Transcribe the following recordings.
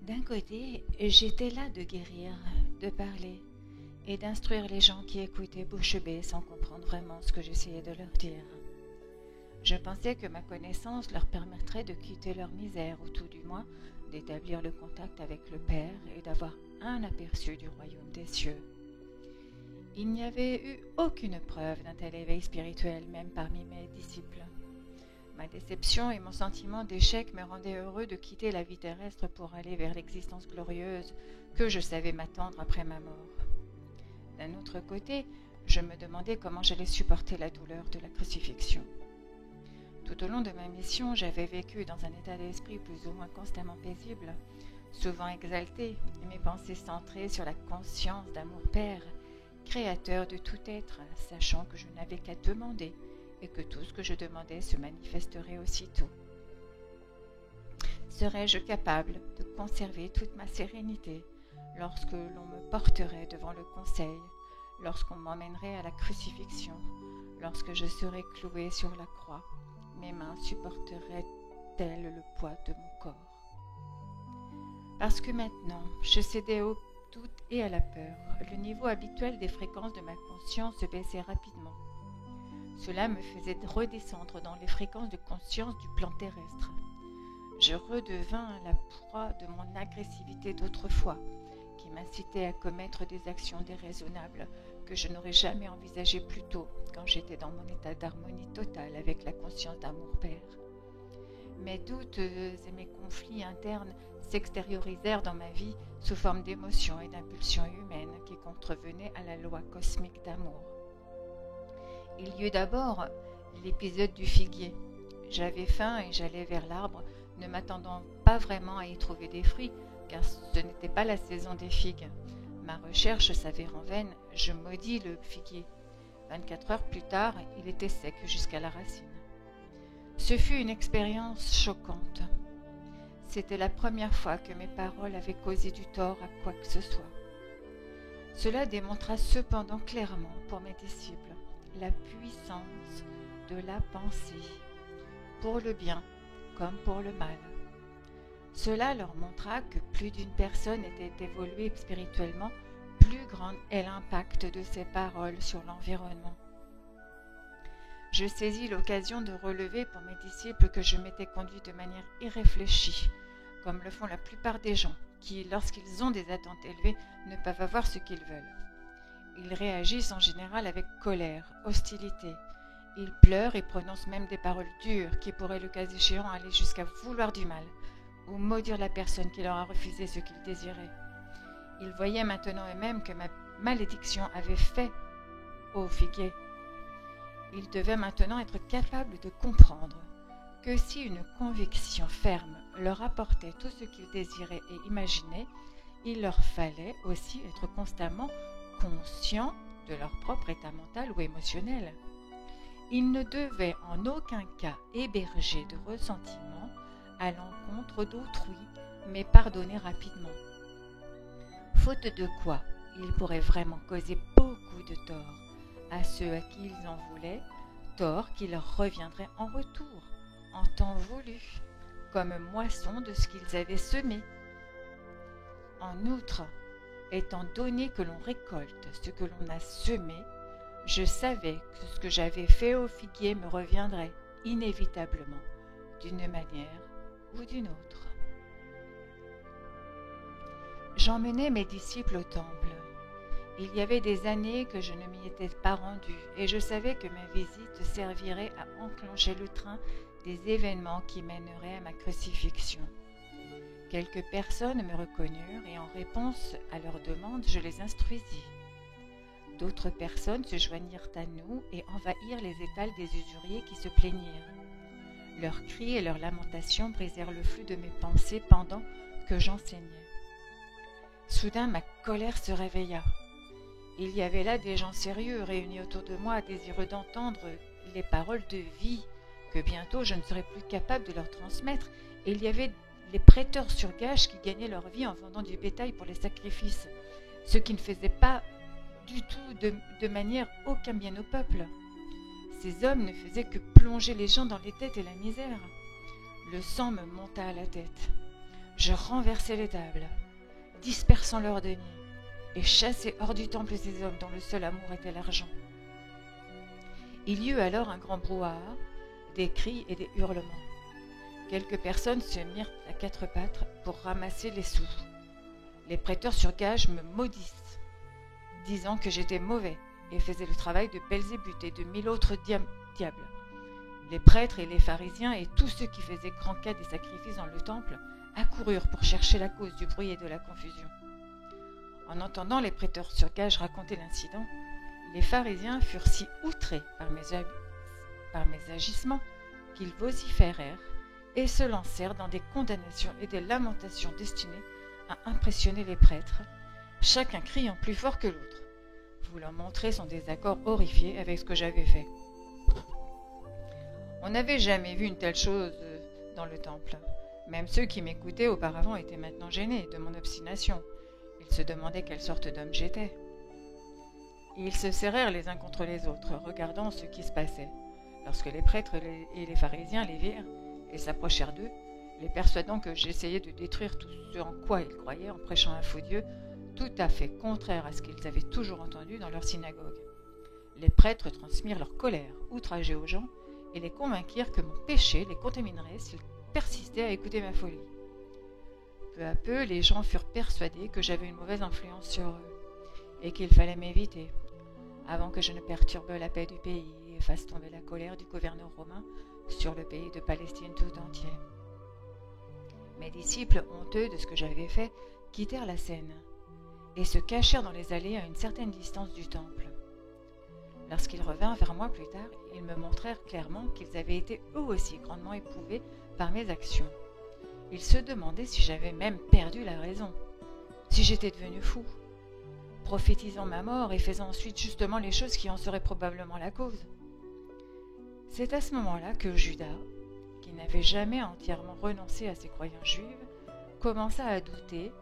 D'un côté, j'étais là de guérir, de parler et d'instruire les gens qui écoutaient bouche bée sans comprendre vraiment ce que j'essayais de leur dire. Je pensais que ma connaissance leur permettrait de quitter leur misère, ou tout du moins d'établir le contact avec le Père et d'avoir un aperçu du royaume des cieux. Il n'y avait eu aucune preuve d'un tel éveil spirituel, même parmi mes disciples. Ma déception et mon sentiment d'échec me rendaient heureux de quitter la vie terrestre pour aller vers l'existence glorieuse que je savais m'attendre après ma mort. D'un autre côté, je me demandais comment j'allais supporter la douleur de la crucifixion. Tout au long de ma mission, j'avais vécu dans un état d'esprit plus ou moins constamment paisible, souvent exalté, mes pensées centrées sur la conscience d'amour Père, créateur de tout être, sachant que je n'avais qu'à demander et que tout ce que je demandais se manifesterait aussitôt. Serais-je capable de conserver toute ma sérénité lorsque l'on me porterait devant le conseil, lorsqu'on m'emmènerait à la crucifixion, lorsque je serais cloué sur la croix? Mes mains supporteraient-elles le poids de mon corps? Parce que maintenant, je cédais au doute et à la peur. Le niveau habituel des fréquences de ma conscience se baissait rapidement. Cela me faisait redescendre dans les fréquences de conscience du plan terrestre. Je redevins la proie de mon agressivité d'autrefois, qui m'incitait à commettre des actions déraisonnables que je n'aurais jamais envisagées plus tôt, quand j'étais dans mon état d'harmonie totale avec la conscience d'amour Père. Mes doutes et mes conflits internes s'extériorisèrent dans ma vie sous forme d'émotions et d'impulsions humaines qui contrevenaient à la loi cosmique d'amour. Il y eut d'abord l'épisode du figuier. J'avais faim et j'allais vers l'arbre, ne m'attendant pas vraiment à y trouver des fruits, car ce n'était pas la saison des figues. Ma recherche s'avère en vaine, je maudis le figuier. 24 heures plus tard, il était sec jusqu'à la racine. Ce fut une expérience choquante. C'était la première fois que mes paroles avaient causé du tort à quoi que ce soit. Cela démontra cependant clairement pour mes disciples la puissance de la pensée, pour le bien comme pour le mal. Cela leur montra que plus d'une personne était évoluée spirituellement, plus grand est l'impact de ses paroles sur l'environnement. Je saisis l'occasion de relever pour mes disciples que je m'étais conduit de manière irréfléchie, comme le font la plupart des gens, qui, lorsqu'ils ont des attentes élevées, ne peuvent avoir ce qu'ils veulent. Ils réagissent en général avec colère, hostilité. Ils pleurent et prononcent même des paroles dures qui pourraient, le cas échéant, aller jusqu'à vouloir du mal, ou maudire la personne qui leur a refusé ce qu'ils désiraient. Ils voyaient maintenant eux-mêmes que ma malédiction avait fait au figuier. Ils devaient maintenant être capables de comprendre que si une conviction ferme leur apportait tout ce qu'ils désiraient et imaginaient, il leur fallait aussi être constamment conscients de leur propre état mental ou émotionnel. Ils ne devaient en aucun cas héberger de ressentiment à l'encontre d'autrui, mais pardonner rapidement. Faute de quoi, ils pourraient vraiment causer beaucoup de tort à ceux à qui ils en voulaient, tort qui leur reviendrait en retour, en temps voulu, comme moisson de ce qu'ils avaient semé. En outre, étant donné que l'on récolte ce que l'on a semé, je savais que ce que j'avais fait au figuier me reviendrait inévitablement, d'une manière ou d'une autre. J'emmenais mes disciples au temple. Il y avait des années que je ne m'y étais pas rendue, et je savais que ma visite servirait à enclencher le train des événements qui mèneraient à ma crucifixion. Quelques personnes me reconnurent et en réponse à leurs demandes, je les instruisis. D'autres personnes se joignirent à nous et envahirent les étals des usuriers qui se plaignirent. Leurs cris et leurs lamentations brisèrent le flux de mes pensées pendant que j'enseignais. Soudain, ma colère se réveilla. Il y avait là des gens sérieux réunis autour de moi, désireux d'entendre les paroles de vie que bientôt je ne serais plus capable de leur transmettre, et il y avait les prêteurs sur gage qui gagnaient leur vie en vendant du bétail pour les sacrifices, ce qui ne faisait pas du tout de manière aucun bien au peuple. Ces hommes ne faisaient que plonger les gens dans les dettes et la misère. Le sang me monta à la tête. Je renversai les tables, dispersant leurs deniers, et chassai hors du temple ces hommes dont le seul amour était l'argent. Il y eut alors un grand brouhaha, des cris et des hurlements. Quelques personnes se mirent à quatre pattes pour ramasser les sous. Les prêteurs sur gages me maudissent, disant que j'étais mauvais et faisais le travail de Belzébuth et de 1000 autres diables. Les prêtres et les pharisiens et tous ceux qui faisaient grand cas des sacrifices dans le temple accoururent pour chercher la cause du bruit et de la confusion. En entendant les prêteurs sur gages raconter l'incident, les pharisiens furent si outrés par mes agissements qu'ils vociférèrent et se lancèrent dans des condamnations et des lamentations destinées à impressionner les prêtres, chacun criant plus fort que l'autre, voulant montrer son désaccord horrifié avec ce que j'avais fait. On n'avait jamais vu une telle chose dans le temple. Même ceux qui m'écoutaient auparavant étaient maintenant gênés de mon obstination. Ils se demandaient quelle sorte d'homme j'étais. Ils se serrèrent les uns contre les autres, regardant ce qui se passait. Lorsque les prêtres et les pharisiens les virent, ils s'approchèrent d'eux, les persuadant que j'essayais de détruire tout ce en quoi ils croyaient en prêchant un faux Dieu, tout à fait contraire à ce qu'ils avaient toujours entendu dans leur synagogue. Les prêtres transmirent leur colère, outragés aux gens, et les convainquirent que mon péché les contaminerait s'ils persistaient à écouter ma folie. Peu à peu, les gens furent persuadés que j'avais une mauvaise influence sur eux, et qu'il fallait m'éviter, avant que je ne perturbe la paix du pays et fasse tomber la colère du gouverneur romain sur le pays de Palestine tout entier. Mes disciples, honteux de ce que j'avais fait, quittèrent la scène, et se cachèrent dans les allées à une certaine distance du temple. Lorsqu'ils revinrent vers moi plus tard, ils me montrèrent clairement qu'ils avaient été eux aussi grandement éprouvés par mes actions. Ils se demandaient si j'avais même perdu la raison, si j'étais devenu fou, prophétisant ma mort et faisant ensuite justement les choses qui en seraient probablement la cause. C'est à ce moment-là que Judas, qui n'avait jamais entièrement renoncé à ses croyances juives, commença à douter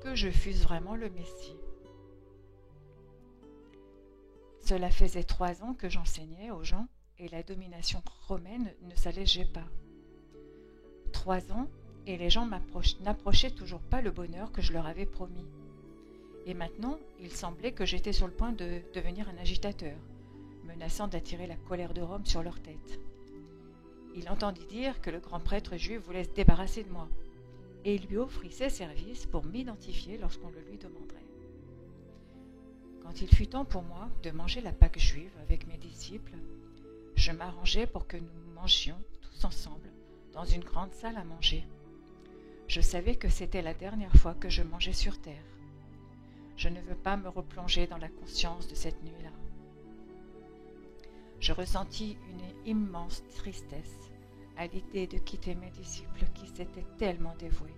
que je fusse vraiment le Messie. Cela faisait 3 ans que j'enseignais aux gens et la domination romaine ne s'allégeait pas. 3 ans et les gens n'approchaient toujours pas le bonheur que je leur avais promis. Et maintenant, il semblait que j'étais sur le point de devenir un agitateur, menaçant d'attirer la colère de Rome sur leur tête. Il entendit dire que le grand prêtre juif voulait se débarrasser de moi, et il lui offrit ses services pour m'identifier lorsqu'on le lui demanderait. Quand il fut temps pour moi de manger la Pâque juive avec mes disciples, je m'arrangeai pour que nous mangions tous ensemble dans une grande salle à manger. Je savais que c'était la dernière fois que je mangeais sur terre. Je ne veux pas me replonger dans la conscience de cette nuit-là. Je ressentis une immense tristesse à l'idée de quitter mes disciples qui s'étaient tellement dévoués.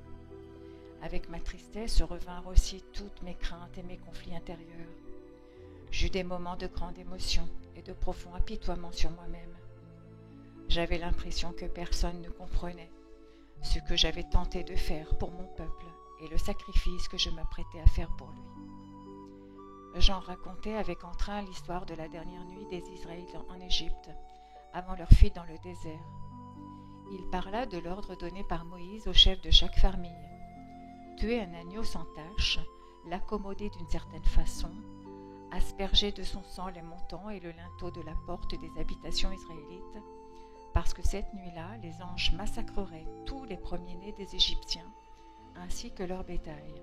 Avec ma tristesse revinrent aussi toutes mes craintes et mes conflits intérieurs. J'eus des moments de grande émotion et de profond apitoiement sur moi-même. J'avais l'impression que personne ne comprenait ce que j'avais tenté de faire pour mon peuple et le sacrifice que je m'apprêtais à faire pour lui. Jean racontait avec entrain l'histoire de la dernière nuit des Israélites en Égypte, avant leur fuite dans le désert. Il parla de l'ordre donné par Moïse au chef de chaque famille. Tuer un agneau sans tache, l'accommoder d'une certaine façon, asperger de son sang les montants et le linteau de la porte des habitations israélites, parce que cette nuit-là, les anges massacreraient tous les premiers-nés des Égyptiens, ainsi que leur bétail.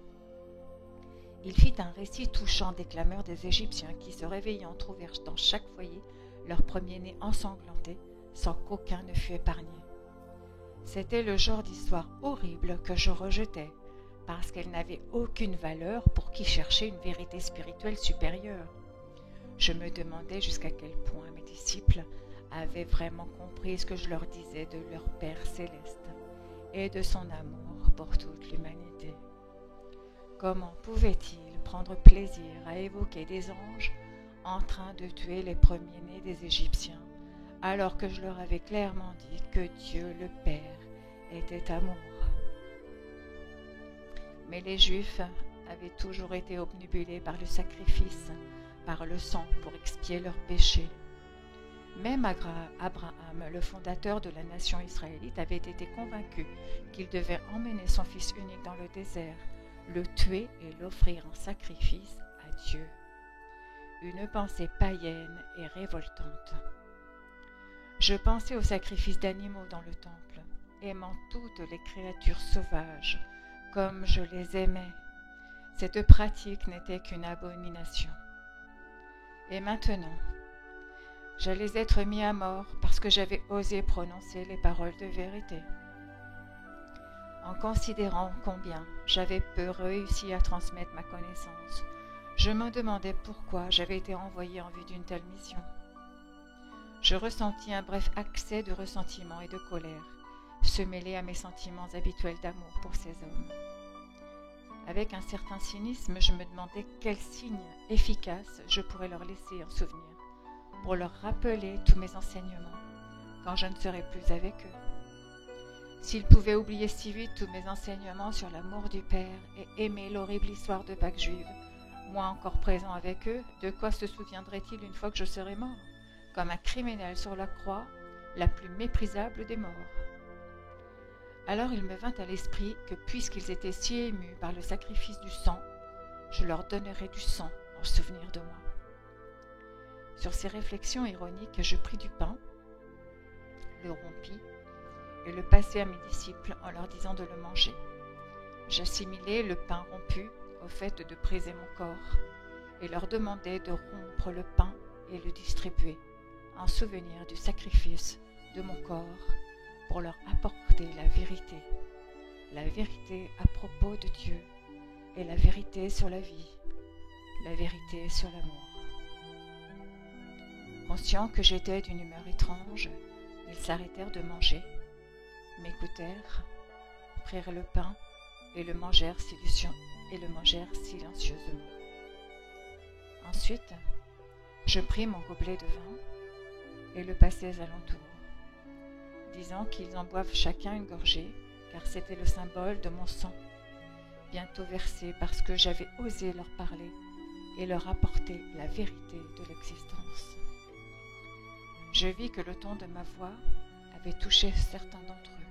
Il fit un récit touchant des clameurs des Égyptiens qui, se réveillant, trouvèrent dans chaque foyer leur premier-né ensanglanté, sans qu'aucun ne fût épargné. C'était le genre d'histoire horrible que je rejetais, parce qu'elle n'avait aucune valeur pour qui cherchait une vérité spirituelle supérieure. Je me demandais jusqu'à quel point mes disciples avaient vraiment compris ce que je leur disais de leur Père céleste et de son amour pour toute l'humanité. Comment pouvaient-ils prendre plaisir à évoquer des anges en train de tuer les premiers-nés des Égyptiens, alors que je leur avais clairement dit que Dieu le Père était amour? Mais les Juifs avaient toujours été obnubilés par le sacrifice, par le sang pour expier leurs péchés. Même Abraham, le fondateur de la nation israélite, avait été convaincu qu'il devait emmener son fils unique dans le désert, le tuer et l'offrir en sacrifice à Dieu. Une pensée païenne et révoltante. Je pensais aux sacrifices d'animaux dans le temple, aimant toutes les créatures sauvages, comme je les aimais. Cette pratique n'était qu'une abomination. Et maintenant, j'allais être mis à mort parce que j'avais osé prononcer les paroles de vérité. En considérant combien j'avais peu réussi à transmettre ma connaissance, je me demandais pourquoi j'avais été envoyé en vue d'une telle mission. Je ressentis un bref accès de ressentiment et de colère, se mêler à mes sentiments habituels d'amour pour ces hommes. Avec un certain cynisme, je me demandais quel signe efficace je pourrais leur laisser en souvenir, pour leur rappeler tous mes enseignements, quand je ne serai plus avec eux. S'ils pouvaient oublier si vite tous mes enseignements sur l'amour du Père et aimer l'horrible histoire de Pâques juive, moi encore présent avec eux, de quoi se souviendraient-ils une fois que je serai mort, comme un criminel sur la croix, la plus méprisable des morts? Alors il me vint à l'esprit que puisqu'ils étaient si émus par le sacrifice du sang, je leur donnerais du sang en souvenir de moi. Sur ces réflexions ironiques, je pris du pain, le rompis et le passai à mes disciples en leur disant de le manger. J'assimilai le pain rompu au fait de briser mon corps et leur demandai de rompre le pain et le distribuer en souvenir du sacrifice de mon corps pour leur apporter la vérité à propos de Dieu et la vérité sur la vie, la vérité sur l'amour. Conscients que j'étais d'une humeur étrange, ils s'arrêtèrent de manger, m'écoutèrent, prirent le pain et le mangèrent silencieusement. Ensuite, je pris mon gobelet de vin et le passai alentour, disant qu'ils en boivent chacun une gorgée, car c'était le symbole de mon sang, bientôt versé parce que j'avais osé leur parler et leur apporter la vérité de l'existence. Je vis que le ton de ma voix avait touché certains d'entre eux.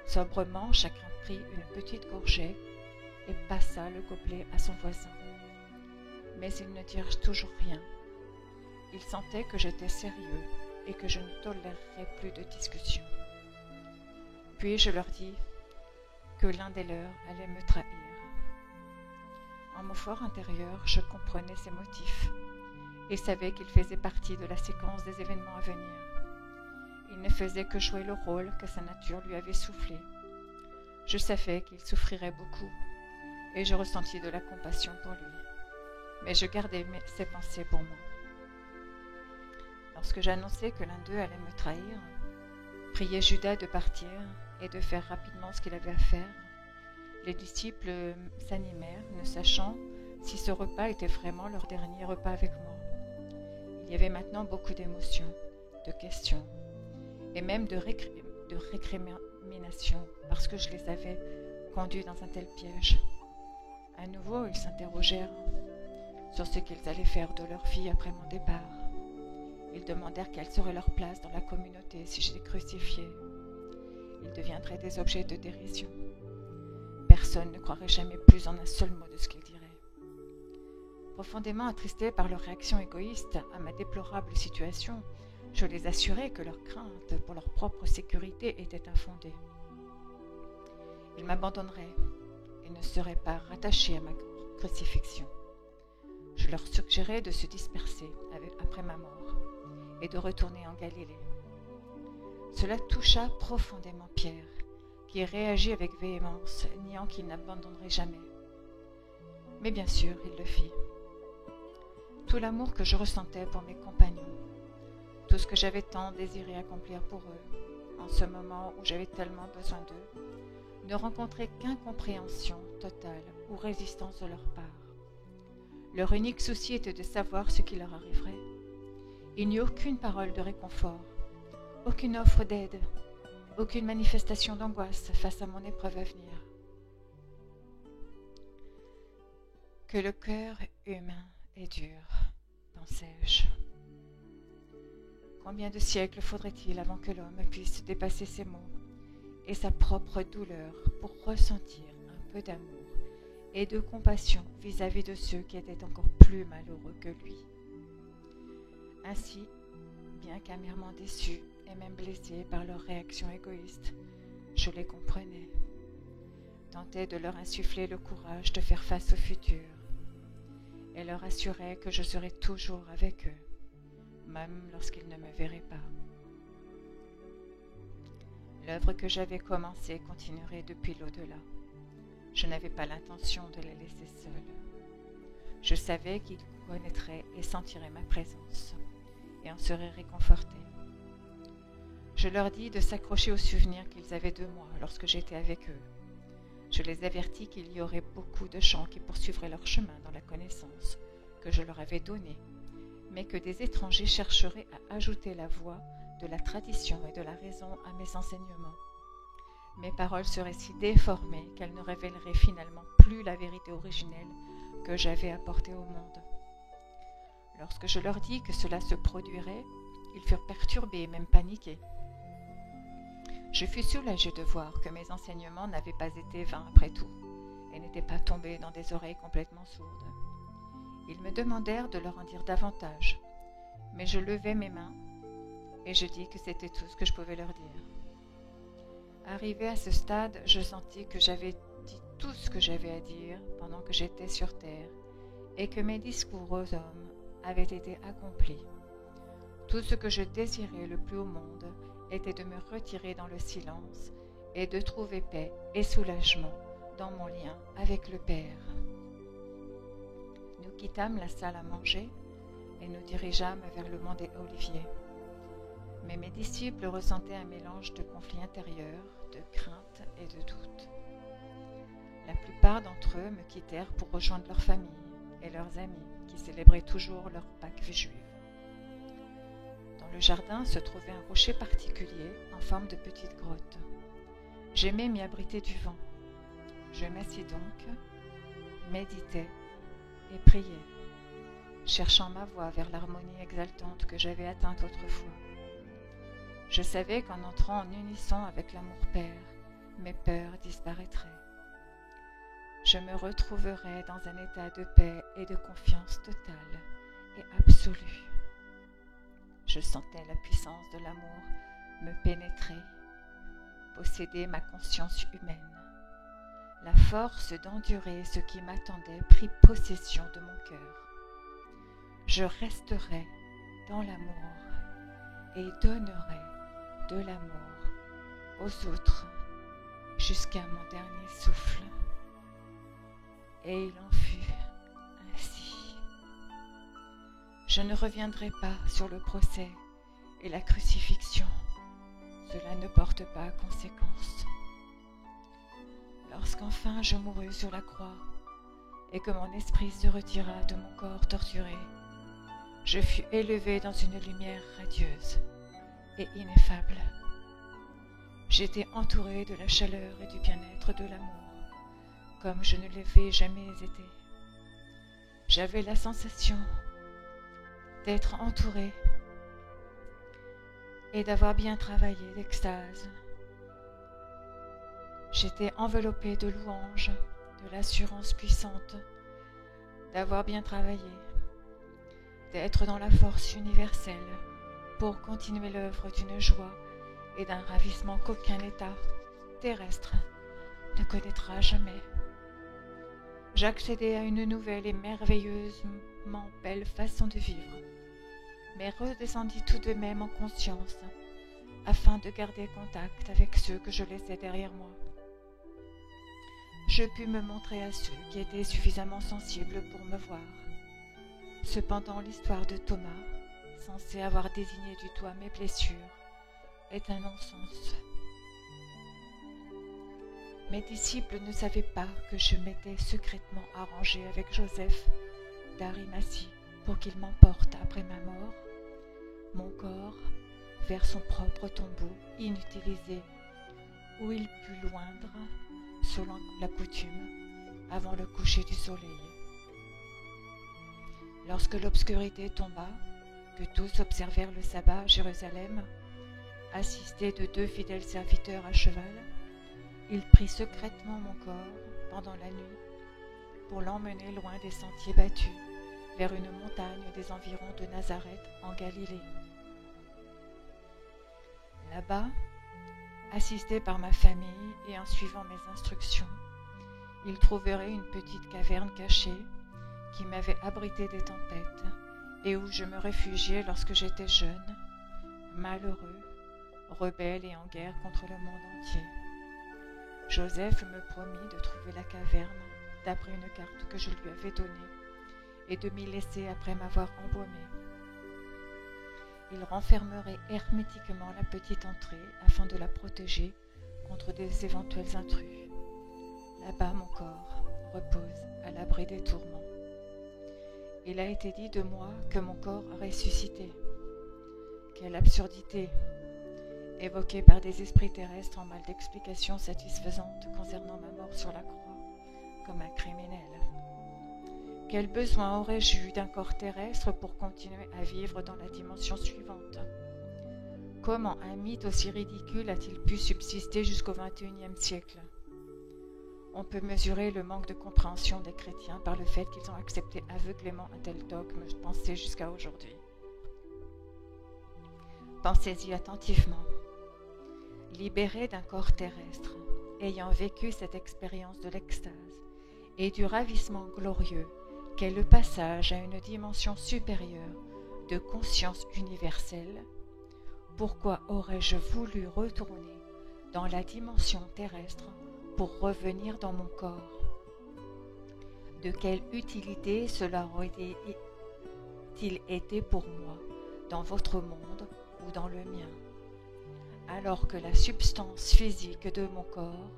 Sobrement, chacun prit une petite gorgée et passa le gobelet à son voisin. Mais ils ne dirent toujours rien. Ils sentaient que j'étais sérieux et que je ne tolérerais plus de discussion. Puis je leur dis que l'un des leurs allait me trahir. En mon fort intérieur, je comprenais ses motifs et savais qu'il faisait partie de la séquence des événements à venir. Il ne faisait que jouer le rôle que sa nature lui avait soufflé. Je savais qu'il souffrirait beaucoup et je ressentis de la compassion pour lui. Mais je gardais ses pensées pour moi. Lorsque j'annonçai que l'un d'eux allait me trahir, priai Judas de partir et de faire rapidement ce qu'il avait à faire, les disciples s'animèrent, ne sachant si ce repas était vraiment leur dernier repas avec moi. Il y avait maintenant beaucoup d'émotions, de questions, et même de récriminations, parce que je les avais conduits dans un tel piège. À nouveau, ils s'interrogèrent sur ce qu'ils allaient faire de leur vie après mon départ. Ils demandèrent quelle serait leur place dans la communauté si j'étais crucifié. Ils deviendraient des objets de dérision. Personne ne croirait jamais plus en un seul mot de ce qu'ils diraient. Profondément attristé par leur réaction égoïste à ma déplorable situation, je les assurai que leur crainte pour leur propre sécurité était infondée. Ils m'abandonneraient et ne seraient pas rattachés à ma crucifixion. Je leur suggérais de se disperser après ma mort et de retourner en Galilée. Cela toucha profondément Pierre, qui réagit avec véhémence, niant qu'il n'abandonnerait jamais. Mais bien sûr, il le fit. Tout l'amour que je ressentais pour mes compagnons, tout ce que j'avais tant désiré accomplir pour eux, en ce moment où j'avais tellement besoin d'eux, ne rencontrait qu'incompréhension totale ou résistance de leur part. Leur unique souci était de savoir ce qui leur arriverait. Il n'y eut aucune parole de réconfort, aucune offre d'aide, aucune manifestation d'angoisse face à mon épreuve à venir. Que le cœur humain est dur, pensais-je. Combien de siècles faudrait-il avant que l'homme puisse dépasser ses maux et sa propre douleur pour ressentir un peu d'amour et de compassion vis-à-vis de ceux qui étaient encore plus malheureux que lui. Ainsi, bien qu'amèrement déçu et même blessé par leurs réactions égoïstes, je les comprenais, tentais de leur insuffler le courage de faire face au futur et leur assurais que je serais toujours avec eux, même lorsqu'ils ne me verraient pas. L'œuvre que j'avais commencée continuerait depuis l'au-delà. Je n'avais pas l'intention de les laisser seuls. Je savais qu'ils connaîtraient et sentiraient ma présence et en seraient réconfortés. Je leur dis de s'accrocher aux souvenirs qu'ils avaient de moi lorsque j'étais avec eux. Je les avertis qu'il y aurait beaucoup de gens qui poursuivraient leur chemin dans la connaissance que je leur avais donnée, mais que des étrangers chercheraient à ajouter la voix de la tradition et de la raison à mes enseignements. Mes paroles seraient si déformées qu'elles ne révéleraient finalement plus la vérité originelle que j'avais apportée au monde. Lorsque je leur dis que cela se produirait, ils furent perturbés et même paniqués. Je fus soulagé de voir que mes enseignements n'avaient pas été vains après tout, et n'étaient pas tombés dans des oreilles complètement sourdes. Ils me demandèrent de leur en dire davantage, mais je levai mes mains et je dis que c'était tout ce que je pouvais leur dire. Arrivé à ce stade, je sentis que j'avais dit tout ce que j'avais à dire pendant que j'étais sur terre, et que mes discours aux hommes avaient été accomplis. Tout ce que je désirais le plus au monde était de me retirer dans le silence et de trouver paix et soulagement dans mon lien avec le Père. Nous quittâmes la salle à manger et nous dirigeâmes vers le mont des Oliviers. Mais mes disciples ressentaient un mélange de conflits intérieurs, de crainte et de doute. La plupart d'entre eux me quittèrent pour rejoindre leur famille et leurs amis qui célébraient toujours leur Pâques juive. Dans le jardin se trouvait un rocher particulier en forme de petite grotte. J'aimais m'y abriter du vent. Je m'assis donc, méditais et priais, cherchant ma voie vers l'harmonie exaltante que j'avais atteinte autrefois. Je savais qu'en entrant en unisson avec l'amour Père, mes peurs disparaîtraient. Je me retrouverais dans un état de paix et de confiance totale et absolue. Je sentais la puissance de l'amour me pénétrer, posséder ma conscience humaine. La force d'endurer ce qui m'attendait prit possession de mon cœur. Je resterai dans l'amour et donnerai de l'amour aux autres jusqu'à mon dernier souffle. Et il en fut ainsi. Je ne reviendrai pas sur le procès et la crucifixion. Cela ne porte pas conséquence. Lorsqu'enfin je mourus sur la croix et que mon esprit se retira de mon corps torturé, je fus élevé dans une lumière radieuse et ineffable. J'étais entouré de la chaleur et du bien-être de l'amour, comme je ne l'avais jamais été. J'avais la sensation d'être entouré et d'avoir bien travaillé d'extase. J'étais enveloppé de louanges, de l'assurance puissante d'avoir bien travaillé, d'être dans la force universelle pour continuer l'œuvre d'une joie et d'un ravissement qu'aucun état terrestre ne connaîtra jamais. J'accédais à une nouvelle et merveilleusement belle façon de vivre, mais redescendis tout de même en conscience afin de garder contact avec ceux que je laissais derrière moi. Je pus me montrer à ceux qui étaient suffisamment sensibles pour me voir. Cependant, l'histoire de Thomas, censée avoir désigné du doigt mes blessures, est un non-sens. Mes disciples ne savaient pas que je m'étais secrètement arrangé avec Joseph d'Arimathie pour qu'il m'emporte après ma mort, mon corps, vers son propre tombeau inutilisé, où il put l'oindre, selon la coutume, avant le coucher du soleil. Lorsque l'obscurité tomba, que tous observèrent le sabbat à Jérusalem, assisté de 2 fidèles serviteurs à cheval, il prit secrètement mon corps pendant la nuit pour l'emmener loin des sentiers battus, vers une montagne des environs de Nazareth en Galilée. Là-bas, assisté par ma famille et en suivant mes instructions, il trouverait une petite caverne cachée qui m'avait abrité des tempêtes et où je me réfugiais lorsque j'étais jeune, malheureux, rebelle et en guerre contre le monde entier. Joseph me promit de trouver la caverne d'après une carte que je lui avais donnée et de m'y laisser après m'avoir embaumé. Il renfermerait hermétiquement la petite entrée afin de la protéger contre des éventuels intrus. Là-bas, mon corps repose à l'abri des tourments. Il a été dit de moi que mon corps a ressuscité. Quelle absurdité! Évoquée par des esprits terrestres en mal d'explications satisfaisantes concernant ma mort sur la croix, comme un criminel. Quel besoin aurais-je eu d'un corps terrestre pour continuer à vivre dans la dimension suivante? Comment un mythe aussi ridicule a-t-il pu subsister jusqu'au XXIe siècle? On peut mesurer le manque de compréhension des chrétiens par le fait qu'ils ont accepté aveuglément un tel dogme pensé jusqu'à aujourd'hui. Pensez-y attentivement. Libéré d'un corps terrestre, ayant vécu cette expérience de l'extase et du ravissement glorieux qu'est le passage à une dimension supérieure de conscience universelle, pourquoi aurais-je voulu retourner dans la dimension terrestre pour revenir dans mon corps? De quelle utilité cela aurait-il été pour moi dans votre monde ou dans le mien, alors que la substance physique de mon corps,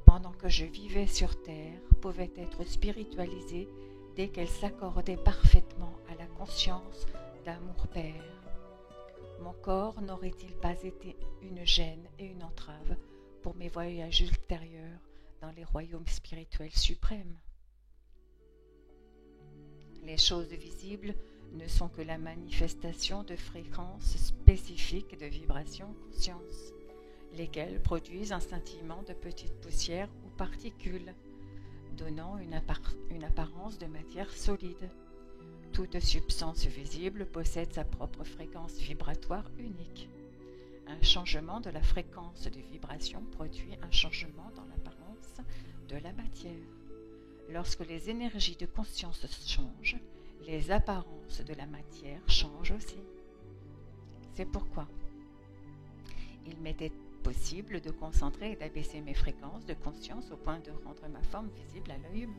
pendant que je vivais sur terre, pouvait être spiritualisée dès qu'elle s'accordait parfaitement à la conscience d'amour-père. Mon corps n'aurait-il pas été une gêne et une entrave pour mes voyages ultérieurs dans les royaumes spirituels suprêmes? Les choses visibles ne sont que la manifestation de fréquences spécifiques de vibrations-conscience, lesquelles produisent un scintillement de petites poussières ou particules, donnant une apparence de matière solide. Toute substance visible possède sa propre fréquence vibratoire unique. Un changement de la fréquence de vibration produit un changement dans l'apparence de la matière. Lorsque les énergies de conscience changent, les apparences de la matière changent aussi. C'est pourquoi il m'était possible de concentrer et d'abaisser mes fréquences de conscience au point de rendre ma forme visible à l'œil humain.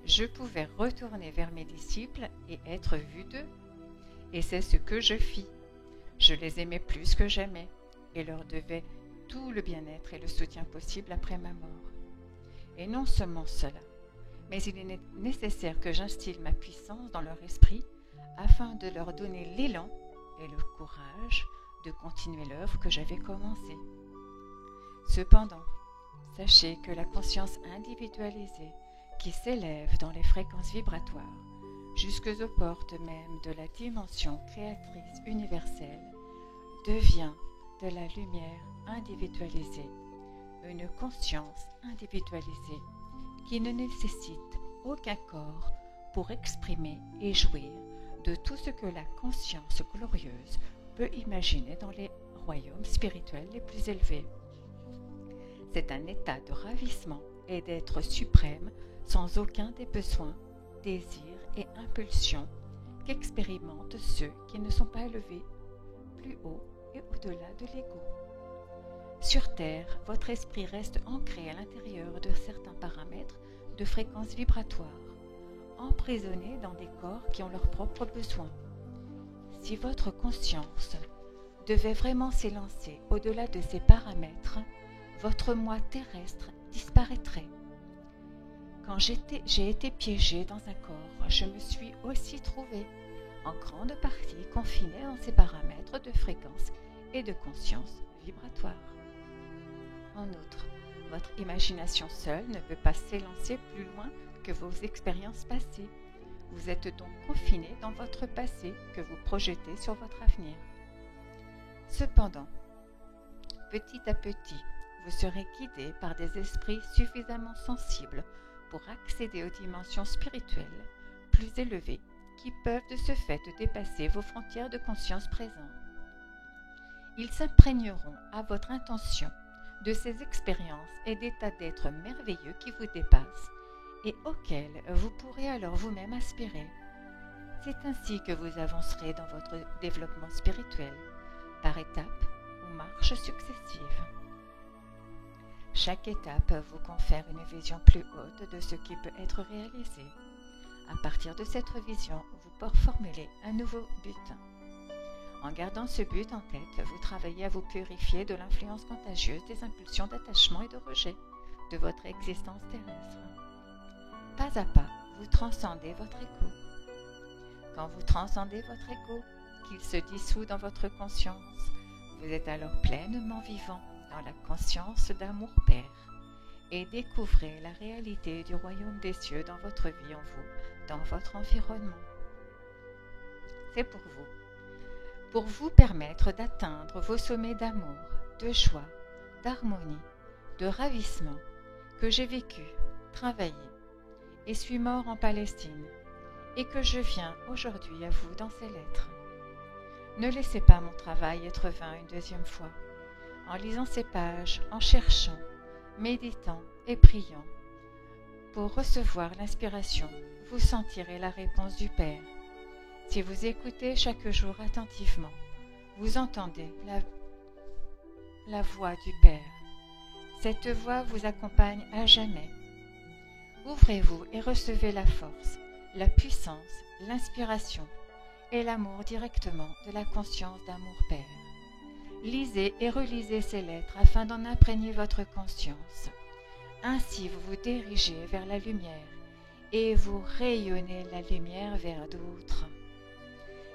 Je pouvais retourner vers mes disciples et être vu d'eux. Et c'est ce que je fis. Je les aimais plus que jamais et leur devais tout le bien-être et le soutien possible après ma mort. Et non seulement cela, mais il est nécessaire que j'instille ma puissance dans leur esprit afin de leur donner l'élan et le courage de continuer l'œuvre que j'avais commencée. Cependant, sachez que la conscience individualisée qui s'élève dans les fréquences vibratoires jusqu'aux portes même de la dimension créatrice universelle devient de la lumière individualisée, une conscience individualisée qui ne nécessite aucun corps pour exprimer et jouir de tout ce que la conscience glorieuse peut imaginer dans les royaumes spirituels les plus élevés. C'est un état de ravissement et d'être suprême sans aucun des besoins, désirs et impulsions qu'expérimentent ceux qui ne sont pas élevés plus haut et au-delà de l'ego. Sur Terre, votre esprit reste ancré à l'intérieur de certains paramètres de fréquences vibratoires, emprisonné dans des corps qui ont leurs propres besoins. Si votre conscience devait vraiment s'élancer au-delà de ces paramètres, votre moi terrestre disparaîtrait. Quand j'ai été piégée dans un corps, je me suis aussi trouvée en grande partie confinée dans ces paramètres de fréquence et de conscience vibratoire. En outre, votre imagination seule ne peut pas s'élancer plus loin que vos expériences passées. Vous êtes donc confiné dans votre passé que vous projetez sur votre avenir. Cependant, petit à petit, vous serez guidé par des esprits suffisamment sensibles pour accéder aux dimensions spirituelles plus élevées qui peuvent de ce fait dépasser vos frontières de conscience présentes. Ils s'imprégneront à votre intention de ces expériences et d'états d'être merveilleux qui vous dépassent et auxquels vous pourrez alors vous-même aspirer. C'est ainsi que vous avancerez dans votre développement spirituel, par étapes ou marches successives. Chaque étape vous confère une vision plus haute de ce qui peut être réalisé. À partir de cette vision, vous formulez un nouveau but. En gardant ce but en tête, vous travaillez à vous purifier de l'influence contagieuse des impulsions d'attachement et de rejet de votre existence terrestre. Pas à pas, vous transcendez votre ego. Quand vous transcendez votre ego, qu'il se dissout dans votre conscience, vous êtes alors pleinement vivant dans la conscience d'amour Père et découvrez la réalité du royaume des cieux dans votre vie en vous, dans votre environnement. C'est pour vous permettre d'atteindre vos sommets d'amour, de joie, d'harmonie, de ravissement que j'ai vécu, travaillé et suis mort en Palestine et que je viens aujourd'hui à vous dans ces lettres. Ne laissez pas mon travail être vain une deuxième fois. En lisant ces pages, en cherchant, méditant et priant, pour recevoir l'inspiration, vous sentirez la réponse du Père. Si vous écoutez chaque jour attentivement, vous entendez la voix du Père. Cette voix vous accompagne à jamais. Ouvrez-vous et recevez la force, la puissance, l'inspiration et l'amour directement de la conscience d'amour Père. Lisez et relisez ces lettres afin d'en imprégner votre conscience. Ainsi vous vous dirigez vers la lumière et vous rayonnez la lumière vers d'autres.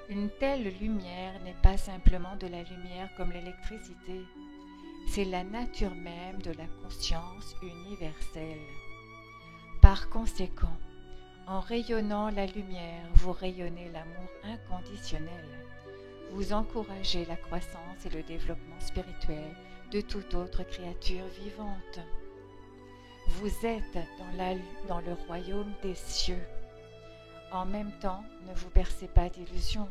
Une telle lumière n'est pas simplement de la lumière comme l'électricité, c'est la nature même de la conscience universelle. Par conséquent, en rayonnant la lumière, vous rayonnez l'amour inconditionnel. Vous encouragez la croissance et le développement spirituel de toute autre créature vivante. Vous êtes dans le royaume des cieux. En même temps, ne vous bercez pas d'illusions.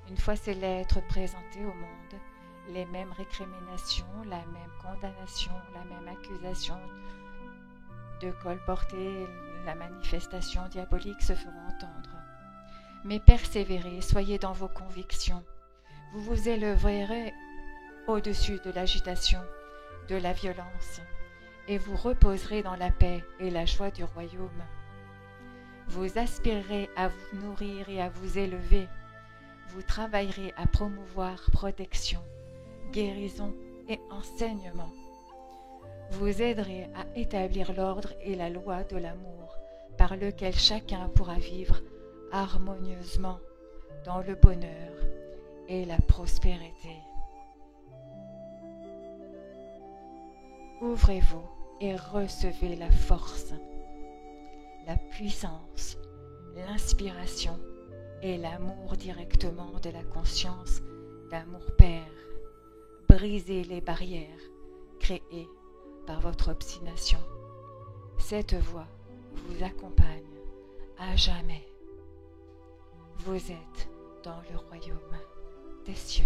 Une fois ces lettres présentées au monde, les mêmes récriminations, la même condamnation, la même accusation de colporter la manifestation diabolique se feront entendre. Mais persévérez, soyez dans vos convictions. Vous vous élèverez au-dessus de l'agitation, de la violence, et vous reposerez dans la paix et la joie du royaume. Vous aspirerez à vous nourrir et à vous élever. Vous travaillerez à promouvoir protection, guérison et enseignement. Vous aiderez à établir l'ordre et la loi de l'amour par lequel chacun pourra vivre harmonieusement dans le bonheur et la prospérité. Ouvrez-vous et recevez la force, la puissance, l'inspiration et l'amour directement de la conscience d'amour Père. Brisez les barrières créées par votre obstination. Cette voix vous accompagne à jamais. Vous êtes dans le royaume des cieux.